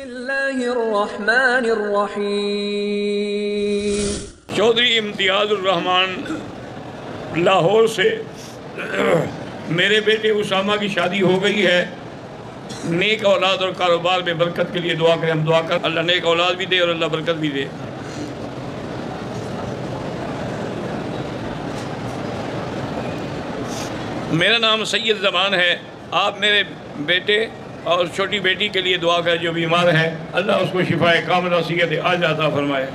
اللہ الرحمن الرحیم۔ چودھری امتیاز الرحمان لاہور سے میرے بیٹے اسامہ کی شادی ہو گئی ہے۔ نیک اولاد اور کاروبار میں برکت کے لیے دعا کریں۔ ہم دعا کریں اللہ نیک اولاد بھی دے اور اللہ برکت بھی دے۔ میرا نام سید زمان ہے۔ آپ میرے بیٹے اور چھوٹی بیٹی کے لیے دعا کریں جو بیمار ہے، اللہ اس کو شفائے کاملہ صحت عاجلہ عطا فرمائے۔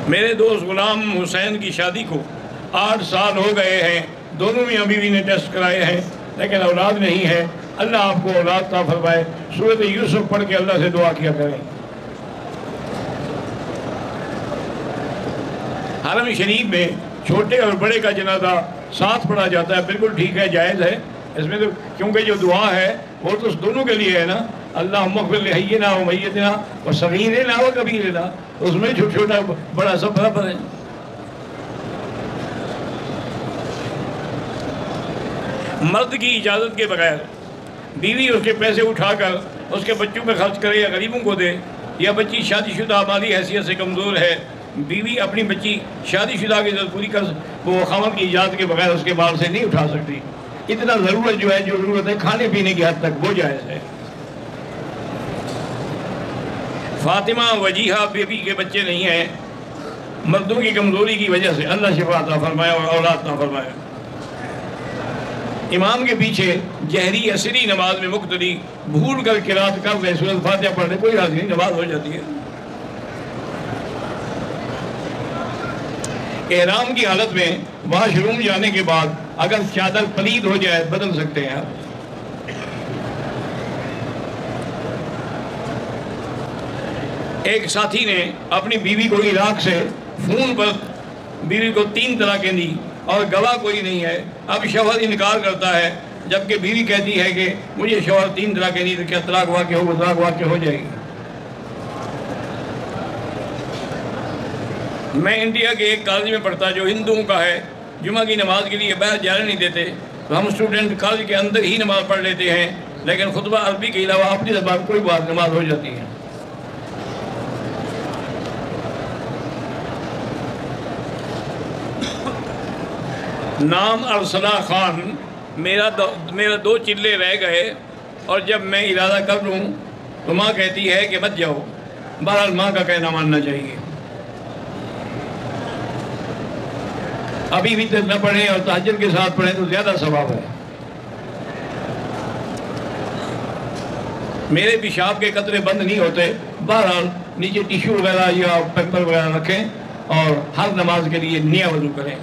میرے دوست غلام حسین کی شادی کو 8 سال ہو گئے ہیں، دونوں میاں بیوی نے ٹیسٹ کرائے ہیں لیکن اولاد نہیں ہے، اللہ آپ کو اولاد عطا فرمائے۔ سورۃ یوسف پڑھ کے اللہ سے دعا کیا کریں۔ حرم شریف میں چھوٹے اور بڑے کا جنازہ ساتھ پڑھا جاتا ہے، بالکل ٹھیک ہے، جائز ہے اس میں تو، کیونکہ جو دعا ہے وہ تو دونوں کے لیے ہے نا، اللہم اغفر لحینا و میتنا و صغیرنا و کبیرنا، اس میں چھوٹا بڑا سب برابر ہے۔ مرد کی اجازت کے بغیر بیوی اس کے پیسے اٹھا کر اس کے بچوں پہ خرچ کرے یا غریبوں کو دے، یا بچی شادی شدہ مالی حیثیت سے کمزور ہے، بیوی اپنی بچی شادی شدہ کی ضرورت پوری کر وہ خاوند کی اجازت کے بغیر اس کے مال سے نہیں اٹھا سکتی۔ اتنا ضرورت جو ہے، جو ضرورت ہے کھانے پینے کی حد تک، وہ جائز ہے۔ فاطمہ وجیحہ بیوی کے بچے نہیں ہیں، مردوں کی کمزوری کی وجہ سے، اللہ شفا عطا فرمائے اور اولاد عطا فرمائے۔ امام کے پیچھے جہری عصری نماز میں مقتدی بھول کر قرات کر لے، سورۃ فاتحہ پڑھ لے، کوئی حرج نہیں، نماز ہو جاتی ہے۔ احرام کی حالت میں واش روم جانے کے بعد اگر چادر پلید ہو جائے بدل سکتے ہیں آپ۔ ایک ساتھی نے اپنی بیوی کو عراق سے فون پر بیوی کو 3 طلاقیں دی اور گواہ کوئی نہیں ہے۔ اب شوہر انکار کرتا ہے جبکہ بیوی کہتی ہے کہ مجھے شوہر 3 طلاقیں دی، تو کیا طلاق واقع ہو؟ طلاق واقع ہو جائے گی۔ میں انڈیا کے ایک کالج میں پڑھتا جو ہندوؤں کا ہے، جمعہ کی نماز کے لیے باہر جانے نہیں دیتے، تو ہم اسٹوڈنٹ کالج کے اندر ہی نماز پڑھ لیتے ہیں، لیکن خطبہ عربی کے علاوہ اپنی زبان کوئی بات نماز ہو جاتی ہے۔ نام ارسلہ خان، میرا 2 چلے رہ گئے اور جب میں ارادہ کر لوں تو ماں کہتی ہے کہ مت جاؤ۔ بہرحال ماں کا کہنا ماننا چاہیے۔ ابھی بھی نہ پڑھیں اور تہجد کے ساتھ پڑھیں تو زیادہ ثواب ہے۔ میرے پیشاب کے قطرے بند نہیں ہوتے، بہرحال نیچے ٹیشو وغیرہ یا پیپر وغیرہ رکھیں اور ہر نماز کے لیے نیا وضو کریں۔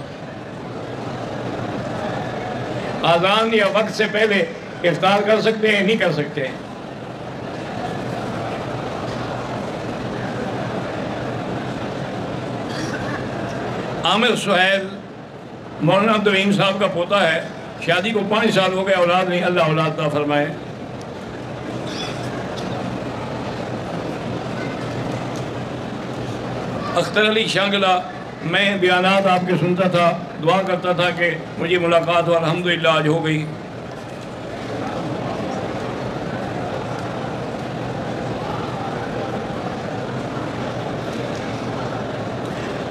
اذان یا وقت سے پہلے افطار کر سکتے ہیں، نہیں کر سکتے ہیں۔ عامر سہیل مولانا عبدالرحیم صاحب کا پوتا ہے، شادی کو 5 سال ہو گئے، اولاد نہیں، اللہ اولاد عطا فرمائے۔ اختر علی شانگلہ، میں بیانات آپ کے سنتا تھا، دعا کرتا تھا کہ مجھے ملاقات ہو، الحمدللہ آج ہو گئی۔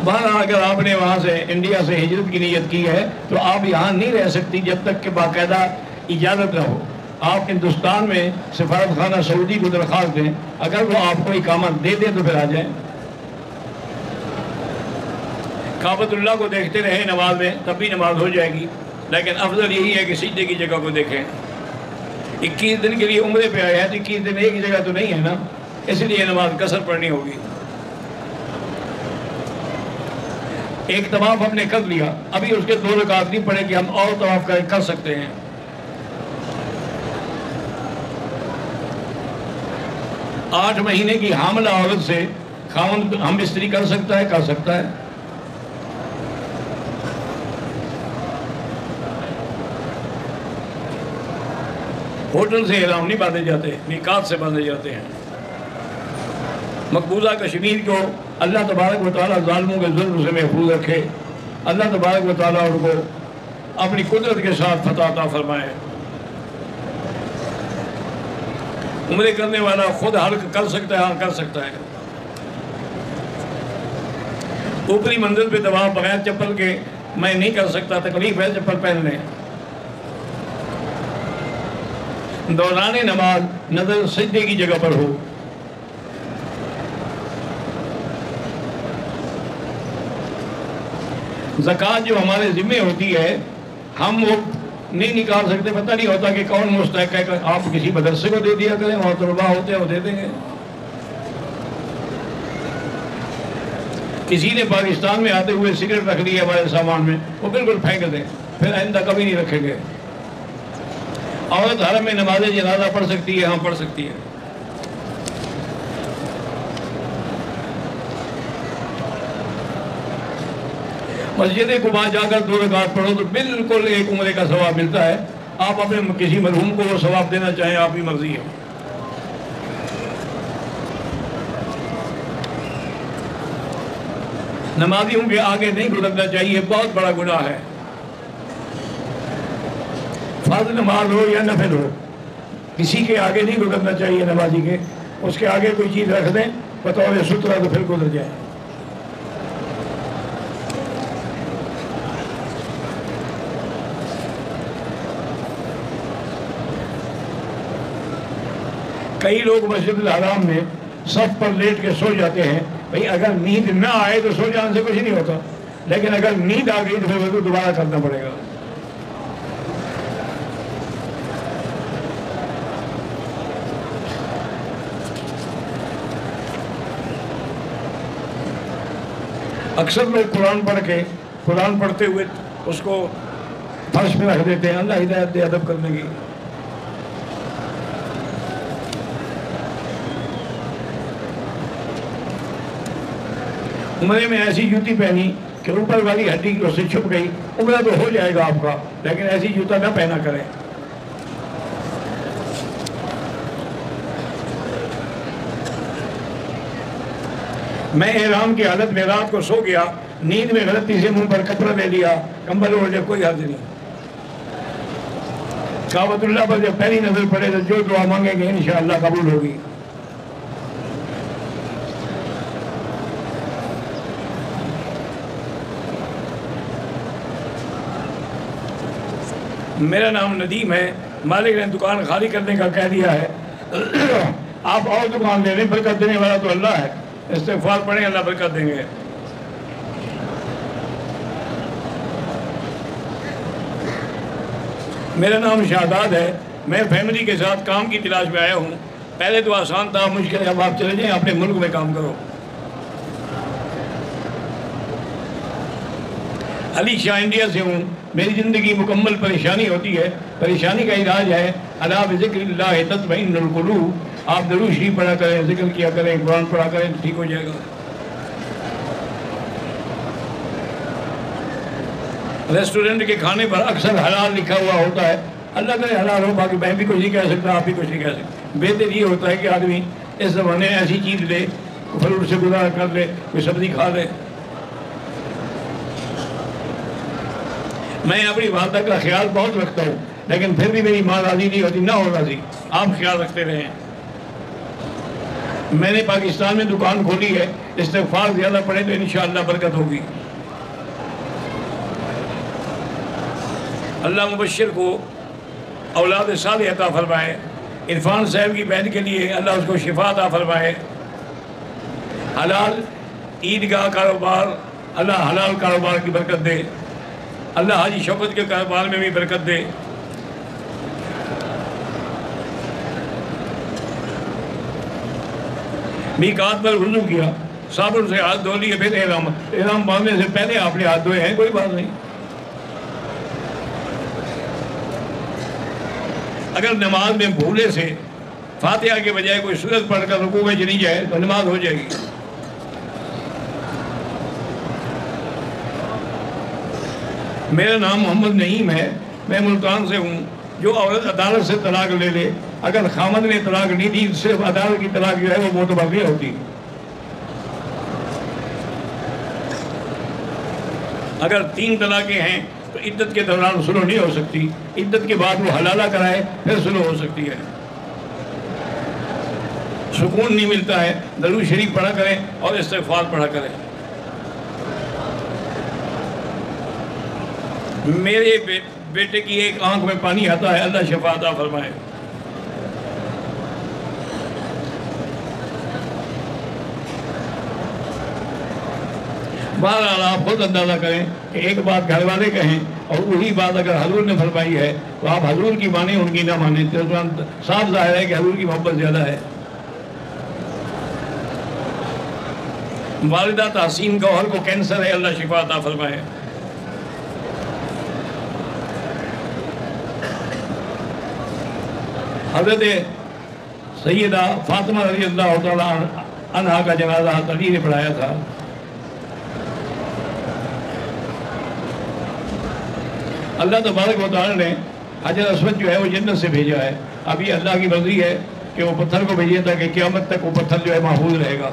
بہرحال اگر آپ نے وہاں سے انڈیا سے ہجرت کی نیت کی ہے تو آپ یہاں نہیں رہ سکتی جب تک کہ باقاعدہ اجازت نہ ہو۔ آپ ہندوستان میں سفارت خانہ سعودی کو درخواست دیں، اگر وہ آپ کو اقامت دے دیں تو پھر آ جائیں۔ کعبۃ اللہ کو دیکھتے رہیں نماز میں، تب بھی نماز ہو جائے گی، لیکن افضل یہی ہے کہ سجدے کی جگہ کو دیکھیں۔ 21 دن کے لیے عمرے پہ آئے ہیں تو 21 دن ایک جگہ تو نہیں ہے نا، اس لیے نماز قصر پڑھنی ہوگی۔ ایک طواف ہم نے کر لیا، ابھی اس کے 2 رکعت نہیں پڑے کہ ہم اور طواف کر سکتے ہیں۔ 8 مہینے کی حاملہ عورت سے خاوند ہم بستری کر سکتا ہے؟ کر سکتا ہے۔ ہوٹل سے احرام نہیں باندھے جاتے، میقات سے باندھے جاتے ہیں۔ مقبوضہ کشمیر کو اللہ تبارک و تعالیٰ ظالموں کے ظلم سے محفوظ رکھے، اللہ تبارک و تعالیٰ ان کو اپنی قدرت کے ساتھ فتح عطا فرمائے۔ عمرے کرنے والا خود حلق کر سکتا ہے؟ ہاں کر سکتا ہے. اوپری منزل پہ طواف بغیر چپل کے میں نہیں کر سکتا، تکلیف ہے چپل پہن لیں. دوران نماز نظر سجدے کی جگہ پر ہو. زکوٰۃ جو ہمارے ذمہ ہوتی ہے ہم وہ نہیں نکال سکتے، پتہ نہیں ہوتا کہ کون مستحق ہے. کہ آپ کسی مدرسے کو دے دیا کریں، اور طلباء ہوتے ہیں وہ دے دیں گے. کسی نے پاکستان میں آتے ہوئے سگریٹ رکھ لی ہے ہمارے سامان میں، وہ بالکل پھینک دیں، پھر آئندہ کبھی نہیں رکھیں گے. عورت حرم میں نماز جنازہ پڑھ سکتی ہے؟ ہاں پڑھ سکتی ہے. مسجد قباء جا کر 2 رکعت پڑھو تو بالکل ایک عمرے کا ثواب ملتا ہے. آپ اپنے کسی مرحوم کو وہ ثواب دینا چاہیں، آپ کی مرضی ہے. نمازیوں کے آگے نہیں گھڑکنا چاہیے، بہت بڑا گناہ ہے. فرض نماز ہو یا نفل ہو، کسی کے آگے نہیں گھڑکنا چاہیے. نمازی کے اس کے آگے کوئی چیز رکھ دیں بطور سترہ تو پھر گزر جائے. کئی لوگ مسجد الحرام میں صف پر لیٹ کے سو جاتے ہیں. بھئی اگر نیند نہ آئے تو سو جانے سے کچھ نہیں ہوتا، لیکن اگر نیند آ گئی تو پھر وضو دوبارہ کرنا پڑے گا. اکثر لوگ قرآن پڑھ کے قرآن پڑھتے ہوئے اس کو فرش میں رکھ دیتے ہیں. اللہ ہدایت دے ادب کرنے کی. عمرے میں ایسی جوتی پہنی کہ اوپر والی ہڈی اس سے چھپ گئی، عمرہ تو ہو جائے گا آپ کا، لیکن ایسی جوتا نہ پہنا کریں. میں احرام کی حالت میں رات کو سو گیا، نیند میں غلطی سے منہ پر کپڑا لے لیا، کمبل اوڑھ لیا، کوئی حرج نہیں. کعبۃ اللہ پر جب پہلی نظر پڑے تو جو دعا مانگیں گے انشاءاللہ قبول ہوگی. میرا نام ندیم ہے، مالک نے دکان خالی کرنے کا کہہ دیا ہے. آپ اور دکان لے لیں، برکت دینے والا تو اللہ ہے. استغفار پڑھیں، اللہ برکت دیں گے. میرا نام شہداد ہے، میں فیملی کے ساتھ کام کی تلاش میں آیا ہوں. پہلے تو آسان تھا، مشکل ہے. اب آپ چلے جائیں، اپنے ملک میں کام کرو. علی شاہ انڈیا سے ہوں. میری زندگی مکمل پریشانی ہوتی ہے. پریشانی کا علاج ہے الا بذکر اللہ تطمئن القلوب. آپ درود شریف پڑھا کریں، ذکر کیا کریں، قرآن پڑھا کریں تو ٹھیک ہو جائے گا. ریسٹورنٹ کے کھانے پر اکثر حلال لکھا ہوا ہوتا ہے. اللہ کرے حلال ہو، باقی میں بھی کچھ نہیں کہہ سکتا، آپ بھی کچھ نہیں کہہ سکتے. بہتر یہ ہوتا ہے کہ آدمی اس زمانے میں ایسی چیز لے، فروٹ سے گزارا کر لے، کوئی سبزی کھا لے. میں اپنی والدہ کا خیال بہت رکھتا ہوں، لیکن پھر بھی میری ماں راضی نہیں ہوتی. نہ ہو راضی، آپ خیال رکھتے رہیں. میں نے پاکستان میں دکان کھولی ہے، استغفار زیادہ پڑے تو انشاءاللہ برکت ہوگی. اللہ مبشر کو اولاد صالح عطا فرمائے. عرفان صاحب کی بہن کے لیے اللہ اس کو شفا عطا فرمائے. حلال عیدگاہ کاروبار، اللہ حلال کاروبار کی برکت دے. اللہ حاجی شوکت کے کاروبار میں بھی برکت دے. میقات پر وضو کیا، صابن سے ہاتھ دھو لیے، پھر احرام باندھنے سے پہلے آپ نے ہاتھ دھوئے ہیں، کوئی بات نہیں. اگر نماز میں بھولے سے فاتحہ کے بجائے کوئی سورت پڑھ کر رکوع میں چلی جائے تو نماز ہو جائے گی. میرا نام محمد نعیم ہے، میں ملتان سے ہوں. جو عورت عدالت سے طلاق لے لے، اگر خامد نے طلاق نہیں دی، صرف عدالت کی طلاق جو ہے وہ معتبر نہیں ہوتی. اگر 3 طلاقیں ہیں تو عدت کے دوران سلو نہیں ہو سکتی. عدت کے بعد وہ حلالہ کرائے پھر سلو ہو سکتی ہے. سکون نہیں ملتا ہے، درود شریف پڑھا کریں اور استغفار پڑھا کریں۔ میرے بیٹے کی ایک آنکھ میں پانی آتا ہے، اللہ شفا عطا فرمائے۔ بہرحال آپ خود اندازہ کریں کہ ایک بات گھر والے کہیں اور وہی بات اگر حضور نے فرمائی ہے تو آپ حضور کی مانیں، ان کی نہ مانیں، تو صاف ظاہر ہے کہ حضور کی محبت زیادہ ہے۔ والدہ تحسین گوہر کو کینسر ہے، اللہ شفا عطا فرمائے۔ حضرت سیدہ فاطمہ رضی اللہ تعالیٰ عنہا کا جنازہ حضرت علی نے پڑھایا تھا۔ اللہ تبارک و تعالیٰ نے حجر اسود جو ہے وہ جنت سے بھیجا ہے۔ اب یہ اللہ کی مرضی ہے کہ وہ پتھر کو بھیجے تاکہ قیامت تک وہ پتھر جو ہے محفوظ رہے گا۔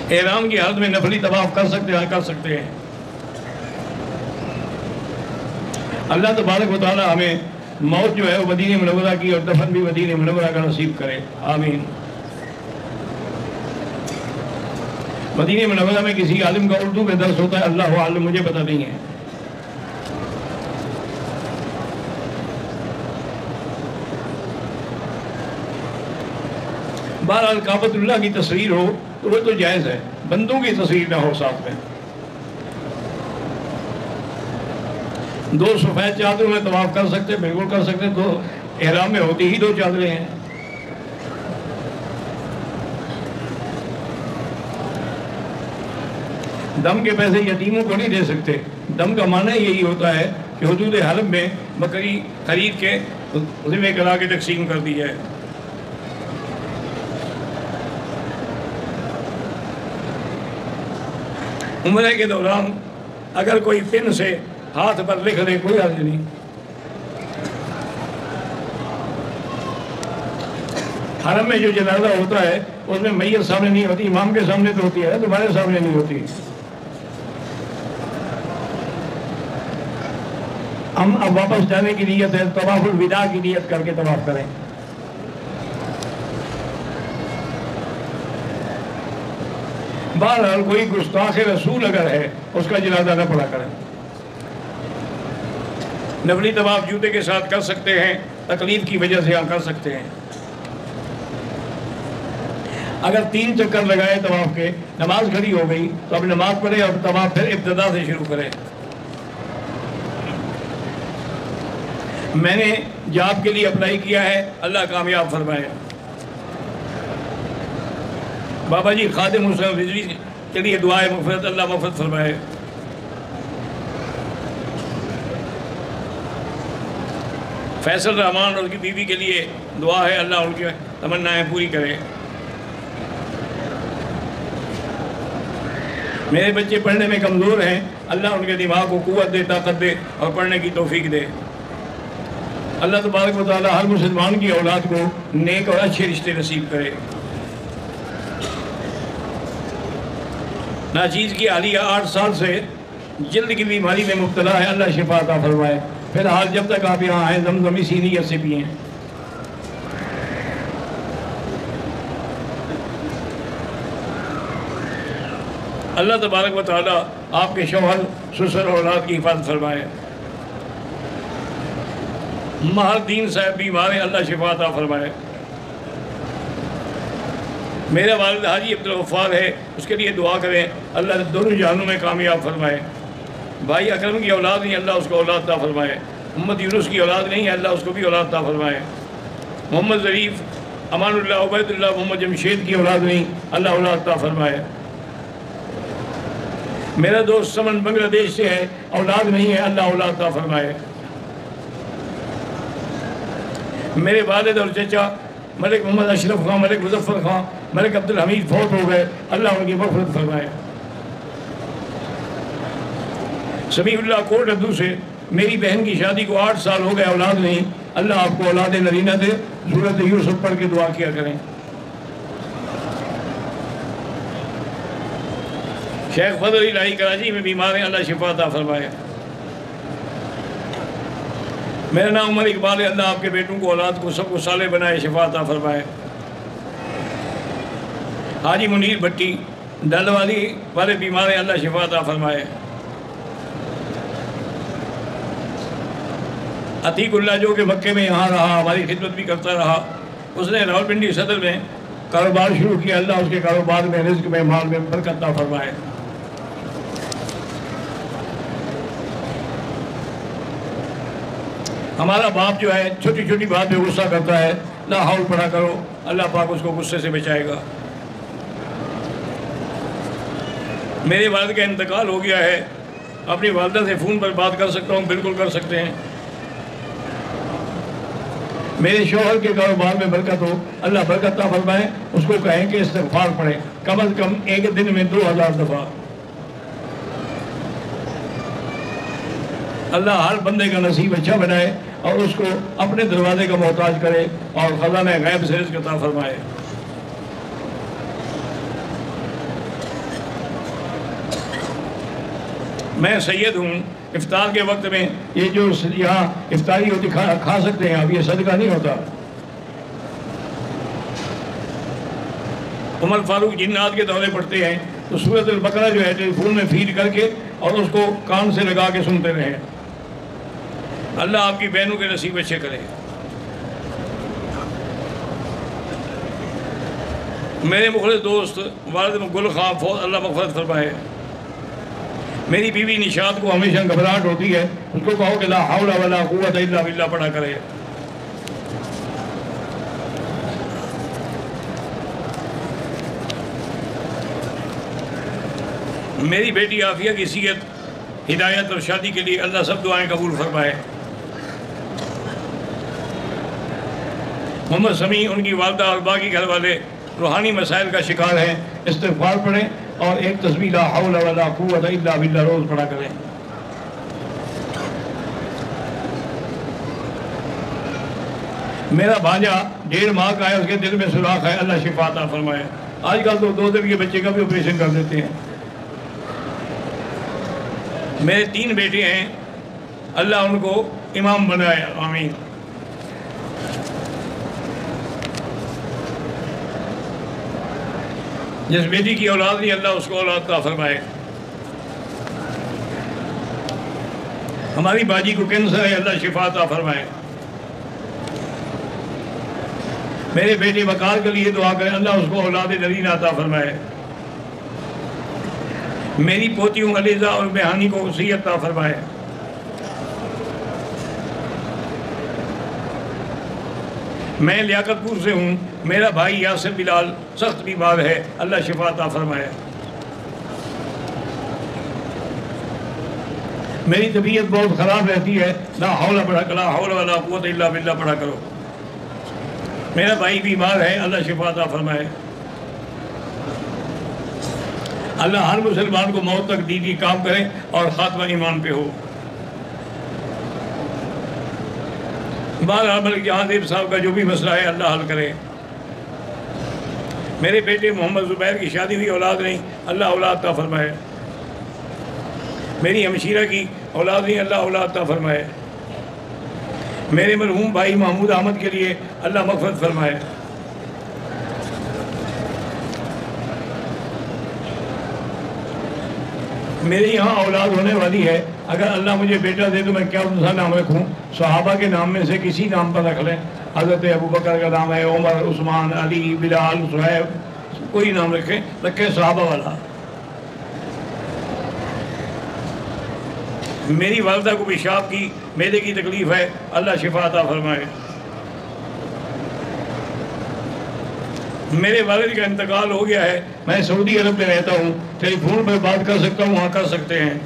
احرام کی حالت میں نفلی طواف کر سکتے ہیں۔ اللہ تبارک و تعالیٰ ہمیں موت جو ہے وہ مدینہ منورہ کی اور دفن بھی مدینہ منورہ کا نصیب کرے، آمین۔ مدینہ منورہ میں کسی عالم کا اردو میں درس ہوتا ہے، اللہ عالم، مجھے پتہ نہیں ہے۔ بہرحال کعبۃ اللہ کی تصویر ہو تو وہ تو جائز ہے، بندوں کی تصویر نہ ہو ساتھ میں۔ دو سفید چادروں میں طواف کر سکتے، بالکل کر سکتے، تو احرام میں ہوتی ہی دو چادریں ہیں۔ دم کے پیسے یتیموں کو نہیں دے سکتے۔ دم کا معنی یہی ہوتا ہے کہ حدود حرم میں بکری خرید کے ذمہ کرا کے تقسیم کر دی جائے۔ عمرے کے دوران اگر کوئی پن سے ہاتھ پر لکھ دے کوئی حرج نہیں۔ حرم میں جو جنازہ ہوتا ہے اس میں میت سامنے نہیں ہوتی، امام کے سامنے تو ہوتی ہے، تمہارے سامنے نہیں ہوتی۔ ہم اب واپس جانے کی نیت ہے، طواف الوداع کی نیت کر کے طواف کریں۔ بہرحال کوئی گستاخ رسول اگر ہے اس کا جنازہ نہ پڑھا کریں۔ نفلی طواف جوتے کے ساتھ کر سکتے ہیں، تکلیف کی وجہ سے کر سکتے ہیں۔ اگر 3 چکر لگائے طواف کے، نماز کھڑی ہو گئی تو اب نماز پڑھے اور طواف پھر ابتدا سے شروع کرے۔ میں نے جاب کے لیے اپلائی کیا ہے، اللہ کامیاب فرمائے۔ بابا جی خادم حسین رضوی کے لیے دعائے مغفرت، اللہ مغفرت فرمائے۔ فیصل رحمان اور ان کی بیوی کے لیے دعا ہے، اللہ ان کی تمنائیں پوری کرے۔ میرے بچے پڑھنے میں کمزور ہیں، اللہ ان کے دماغ کو قوت دے، طاقت دے اور پڑھنے کی توفیق دے۔ اللہ تبارک و تعالی ہر مسلمان کی اولاد کو نیک اور اچھے رشتے نصیب کرے۔ ناچیز کی عالیہ 8 سال سے جلد کی بیماری میں مبتلا ہے، اللہ شفا عطا فرمائے۔ فی الحال جب تک آپ یہاں آئیں زمزم اسی نیت سے پئیں۔ اللہ تبارک و تعالی آپ کے شوہر سسر اور اولاد کی حفاظت فرمائے۔ مہر دین صاحب بیمار ہیں، اللہ شفا عطا فرمائے۔ میرا والد حاجی عبدالغفار ہے، اس کے لیے دعا کریں، اللہ دونوں جہانوں میں کامیاب فرمائے۔ بھائی اکرم کی اولاد نہیں، اللہ اس کو اولاد عطا فرمائے۔ محمد یونس کی اولاد نہیں ہے، اللہ اس کو بھی اولاد عطا فرمائے۔ محمد ظریف، امان اللہ، عبید اللہ، محمد جمشید کی اولاد نہیں، اللہ اولاد عطا فرمائے۔ میرا دوست سمن بنگلہ دیش سے ہے، اولاد نہیں ہے، اللہ اولاد عطا فرمائے۔ میرے والد اور چچا ملک محمد اشرف خان، ملک مظفر خان، ملک عبدالحمید فوت ہو گئے، اللہ ان کی مغفرت فرمائے۔ سمیع اللہ کوٹ ردو سے میری بہن کی شادی کو 8 سال ہو گئے، اولاد نہیں، اللہ آپ کو اولاد نرینہ دے۔ سورۃ یوسف پڑھ کے دعا کیا کریں۔ شیخ فضل الہی کراچی میں بیمار ہیں، اللہ شفا عطا فرمائے۔ میرا نام عمر اقبال ہے. اللہ آپ کے بیٹوں کو، اولاد کو، سب کو صالح بنائے، شفا عطا فرمائے. حاجی منیر بھٹی ڈل والے بیمار ہیں، اللہ شفا عطا فرمائے. عتیق اللہ جو کہ مکے میں یہاں رہا، ہماری خدمت بھی کرتا رہا، اس نے راولپنڈی صدر میں کاروبار شروع کیا. اللہ اس کے کاروبار میں، رزق میں، مال میں برکت عطا فرمائے. ہمارا باپ جو ہے چھوٹی چھوٹی بات پہ غصہ کرتا ہے، لا حول پڑھا کرو، اللہ پاک اس کو غصے سے بچائے گا. میرے والد کا انتقال ہو گیا ہے، اپنی والدہ سے فون پر بات کر سکتا ہوں؟ بالکل کر سکتے ہیں. میرے شوہر کے کاروبار میں برکت ہو، اللہ برکت عطا فرمائے. اس کو کہیں کہ استغفار پڑھے کم از کم ایک دن میں 2000 دفعہ. اللہ ہر بندے کا نصیب اچھا بنائے اور اس کو اپنے دروازے کا محتاج کرے اور خزانہ غیب سے رزق عطا فرمائے. میں سید ہوں. افطار کے وقت میں یہ جو یہاں افطاری ہوتی کھا سکتے ہیں اب، یہ صدقہ نہیں ہوتا. عمر فاروق جنات کے دورے پڑھتے ہیں تو سورۃ البقرہ جو ہے ٹیلی فون میں فیڈ کر کے اور اس کو کان سے لگا کے سنتے رہیں. اللہ آپ کی بہنوں کے نصیب اچھے کرے. میرے مخلص دوست والد گل خان فوت، اللہ مغفرت فرمائے. میری بیوی نشاط کو ہمیشہ گھبراہٹ ہوتی ہے، اس کو کہو کہ لا حول ولا قوت الا باللہ پڑھا کرے. میری بیٹی عافیہ کی صحت، ہدایت اور شادی کے لیے اللہ سب دعائیں قبول فرمائے. محمد سمیع ان کی والدہ اور باقی گھر والے روحانی مسائل کا شکار ہیں. استغفار پڑھیں اور ایک تسبیح لا حول ولا قوت الا باللہ روز پڑھا کریں. میرا بھانجا 1.5 ماہ کا ہے، اس کے دل میں سوراخ ہے، اللہ شفا عطا فرمائے. آج کل تو 2 دن کے بچے کا بھی آپریشن کر دیتے ہیں. میرے 3 بیٹے ہیں، اللہ ان کو امام بنائے، آمین. جس بیٹی کی اولاد نہیں، اللہ اس کو اولاد عطا فرمائے. ہماری باجی کو کینسر ہے، اللہ شفا عطا فرمائے. میرے بیٹے وقار کے لیے دعا کریں، اللہ اس کو اولاد نرینہ عطا فرمائے. میری پوتیوں علیزہ اور بہانی کو صحت عطا فرمائے. میں لیاقت پور سے ہوں، میرا بھائی یاسر بلال سخت بیمار ہے، اللہ شفا عطا فرمائے. میری طبیعت بہت خراب رہتی ہے، لا حول ولا قوت الا باللہ پڑھا کرو. میرا بھائی بیمار ہے، اللہ شفا عطا فرمائے. اللہ ہر مسلمان کو موت تک دینی کام کرے اور خاتمہ ایمان پہ ہو. بہرحال ملک جہاں دیب صاحب کا جو بھی مسئلہ ہے اللہ حل کرے. میرے بیٹے محمد زبیر کی شادی ہوئی، اولاد نہیں، اللہ اولاد عطا فرمائے. میری ہمشیرہ کی اولاد نہیں، اللہ اولاد عطا فرمائے. میرے مرحوم بھائی محمود احمد کے لیے اللہ مغفرت فرمائے. میرے یہاں اولاد ہونے والی ہے، اگر اللہ مجھے بیٹا دے تو میں کیا ان کا نام رکھوں؟ صحابہ کے نام میں سے کسی نام پر رکھ لیں. حضرت ابوبکر کا نام ہے، عمر، عثمان، علی، بلال، صہیب، کوئی نام رکھیں صحابہ والا. میری والدہ کو پیشاب کی معدے کی تکلیف ہے، اللہ شفا عطا فرمائے. میرے والد کا انتقال ہو گیا ہے، میں سعودی عرب میں رہتا ہوں، ٹیلی فون پر بات کر سکتا ہوں، وہاں کر سکتے ہیں.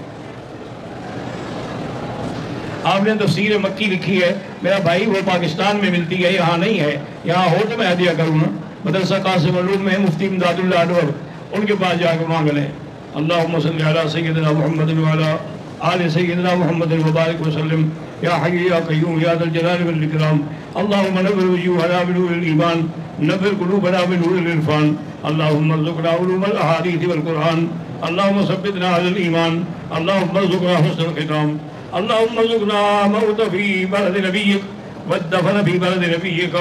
آپ نے تفسیر مکی لکھی ہے، میرا بھائی وہ پاکستان میں ملتی ہے، یہاں نہیں ہے. یہاں ہو تو میں ہدیہ کروں. مدرسہ قاسم علوم میں مفتی امداد اللہ انور، ان کے پاس جا کے مانگ لیں. اللہم صلی علی سیدنا محمد وعلی آل سیدنا محمد وبارک وسلم. یا حی یا قیوم یا ذا الجلال والاکرام. اللہم نور وجوہنا بنور الایمان، نور قلوبنا بنور العرفان. اللہم ارزقنا علوم الاحادیث والقرآن. اللہم ثبتنا علی الایمان. اللہم ارزقنا حسن الختام. اللهم ارزقنا موت في بلد نبيك والدفن في بلد نبيك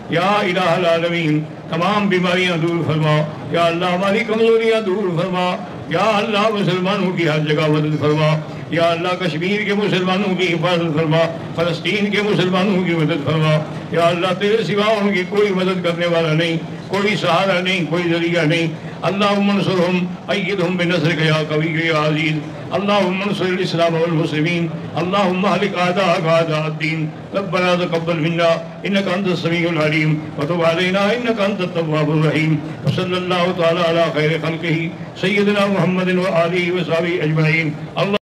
یا الہ العالمین. تمام بیماریاں دور فرما یا اللہ، ہماری کمزوریاں دور فرما یا اللہ، مسلمانوں کی ہر جگہ مدد فرما یا اللہ، کشمیر کے مسلمانوں کی حفاظت فرما، فلسطین کے مسلمانوں کی مدد فرما یا اللہ، تیرے سوا ان کی کوئی مدد کرنے والا نہیں، کوئی سہارا نہیں، کوئی ذریعہ نہیں. اللہم انصرہم ایدہم بنصرک یا قوی یا عزیز. اللہم انصر الاسلام والمسلمین. اللہم اہلک اعداءک اعداء الدین. ربنا تقبل منا انک انت السمیع العلیم وتب علینا انک انت التواب الرحیم. وصلی اللہ تعالی علی خیر خلقہ سیدنا محمد وآلہ وصحبہ اجمعین.